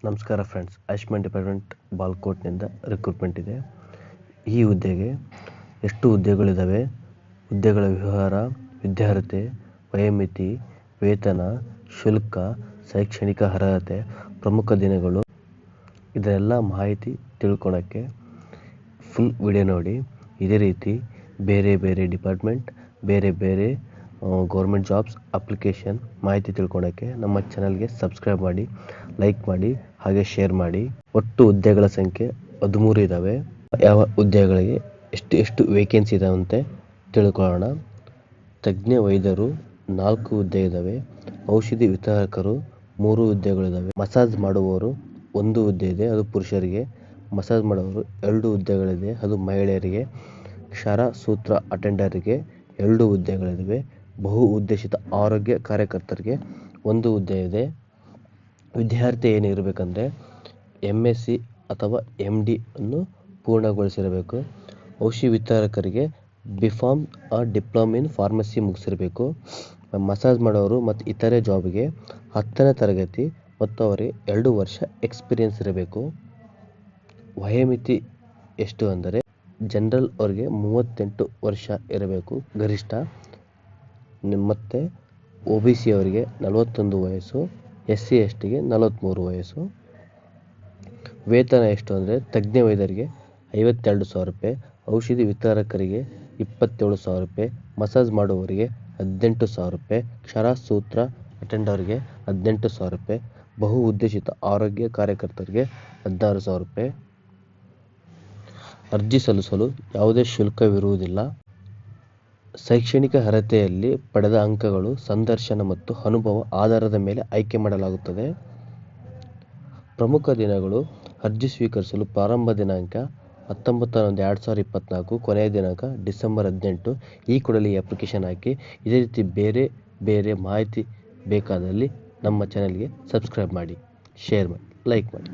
ನಮಸ್ಕಾರ friends, Ayushman department ಬಾಲ್ಕೋಟ್ನಿಂದ recruitment ಇದೆ. ಈ ಹುದ್ದೆಗೆ ಎಷ್ಟು ಹುದ್ದೆಗಳಿದ್ದಾವೆ, ಹುದ್ದೆಗಳ ವಿವರ, ವಿದ್ಯಾರ್ಹತೆ, ವಯೋಮಿತಿ, ವೇತನ, ಶುಲ್ಕ, ಶೈಕ್ಷಣಿಕ ಅರ್ಹತೆ, ಪ್ರಮುಖ ದಿನಗಳು, ಇದೆಲ್ಲ ಮಾಹಿತಿ ತಿಳ್ಕೊಳಕ್ಕೆ ಫುಲ್ ವಿಡಿಯೋ ನೋಡಿ. ಇದೇ ರೀತಿ ಬೇರೆ ಬೇರೆ ಡಿಪಾರ್ಟ್ಮೆಂಟ್, ಬೇರೆ ಬೇರೆ ಗೌರ್ಮೆಂಟ್ ಜಾಬ್ಸ್ ಅಪ್ಲಿಕೇಶನ್ ಮಾಹಿತಿ ತಿಳ್ಕೊಳಕ್ಕೆ ನಮ್ಮ ಚಾನಲ್ಗೆ ಸಬ್ಸ್ಕ್ರೈಬ್ ಮಾಡಿ, ಲೈಕ್ ಮಾಡಿ, ಹಾಗೆ ಶೇರ್ ಮಾಡಿ. ಒಟ್ಟು ಹುದ್ದೆಗಳ ಸಂಖ್ಯೆ 13 ಇದ್ದಾವೆ. ಯಾವ ಹುದ್ದೆಗಳಿಗೆ ಎಷ್ಟು ವೇಕೆನ್ಸಿ ಇದಾವಂತೆ ತಿಳ್ಕೊಳ್ಳೋಣ. ತಜ್ಞ ವೈದ್ಯರು 4 ಹುದ್ದೆ ಇದ್ದಾವೆ. ಔಷಧಿ ವಿತರಕರು 3 ಹುದ್ದೆಗಳಿದ್ದಾವೆ. ಮಸಾಜ್ ಮಾಡುವವರು 1 ಹುದ್ದೆ ಇದೆ, ಅದು ಪುರುಷರಿಗೆ. ಮಸಾಜ್ ಮಾಡುವವರು 2 ಹುದ್ದೆಗಳಿದೆ, ಅದು ಮಹಿಳೆಯರಿಗೆ. ಕ್ಷಾರ ಸೂತ್ರ ಅಟೆಂಡರ್ಗೆ 2 ಹುದ್ದೆಗಳಿವೆ. ಬಹು ಉದ್ದೇಶಿತ ಆರೋಗ್ಯ ಕಾರ್ಯಕರ್ತರಿಗೆ 1 ಹುದ್ದೆ ಇದೆ. ವಿದ್ಯಾರ್ಥಿ ಏನಿರಬೇಕಂದ್ರೆ MSc ಅಥವಾ MD ಅನ್ನು ಪೂರ್ಣಗೊಳಿಸಿರಬೇಕು. ಔಷಧಿ ವಿತರಕರಿಗೆ B.Pharm ಡಿಪ್ಲೊಮಾ ಇನ್ ಫಾರ್ಮಸಿ ಮುಗಿಸಿರಬೇಕು. ಮಸಾಜ್ ಮಾಡೋರು ಮತ್ತು ಇತರೆ ಜಾಬ್ಗೆ 10ನೇ ತರಗತಿ ಮತ್ತು ಅವರಿಗೆ 2 ವರ್ಷ ಎಕ್ಸ್ಪೀರಿಯನ್ಸ್ ಇರಬೇಕು. ವಯೋಮಿತಿ ಎಷ್ಟು ಅಂದರೆ ಜನರಲ್ ಅವರಿಗೆ 38 ವರ್ಷ ಇರಬೇಕು ಗರಿಷ್ಠ, ಮತ್ತು OBC ಅವರಿಗೆ 41 ವಯಸ್ಸು, SC STಗೆ 43 ವಯಸ್ಸು. ವೇತನ ಎಷ್ಟು ಅಂದರೆ ತಜ್ಞ ವೈದ್ಯರಿಗೆ 52,000 ರೂಪಾಯಿ, ಔಷಧಿ ವಿತರಕರಿಗೆ 27,000 ರೂಪಾಯಿ, ಮಸಾಜ್ ಮಾಡುವವರಿಗೆ 18,000 ರೂಪಾಯಿ, ಕ್ಷಾರ ಸೂತ್ರ ಅಟೆಂಡರ್ಗೆ 18,000 ರೂಪಾಯಿ, ಬಹು ಉದ್ದೇಶಿತ ಆರೋಗ್ಯ ಕಾರ್ಯಕರ್ತರಿಗೆ 16,000 ರೂಪಾಯಿ. ಅರ್ಜಿ ಸಲ್ಲಿಸಲು ಯಾವುದೇ ಶುಲ್ಕವಿರುವುದಿಲ್ಲ. ಶೈಕ್ಷಣಿಕ ಅರ್ಹತೆಯಲ್ಲಿ ಪಡೆದ ಅಂಕಗಳು, ಸಂದರ್ಶನ ಮತ್ತು ಅನುಭವ ಆಧಾರದ ಮೇಲೆ ಆಯ್ಕೆ ಮಾಡಲಾಗುತ್ತದೆ. ಪ್ರಮುಖ ದಿನಗಳು: ಅರ್ಜಿ ಸ್ವೀಕರಿಸಲು ಪ್ರಾರಂಭ ದಿನಾಂಕ 19/11/2024, ಕೊನೆಯ ದಿನಾಂಕ ಡಿಸೆಂಬರ್ 18. ಈ ಕೂಡಲೇ ಈ ಅಪ್ಲಿಕೇಶನ್ ಹಾಕಿ. ಇದೇ ರೀತಿ ಬೇರೆ ಬೇರೆ ಮಾಹಿತಿ ಬೇಕಾದಲ್ಲಿ ನಮ್ಮ ಚಾನಲ್ಗೆ ಸಬ್ಸ್ಕ್ರೈಬ್ ಮಾಡಿ, ಶೇರ್ ಮಾಡಿ, ಲೈಕ್ ಮಾಡಿ.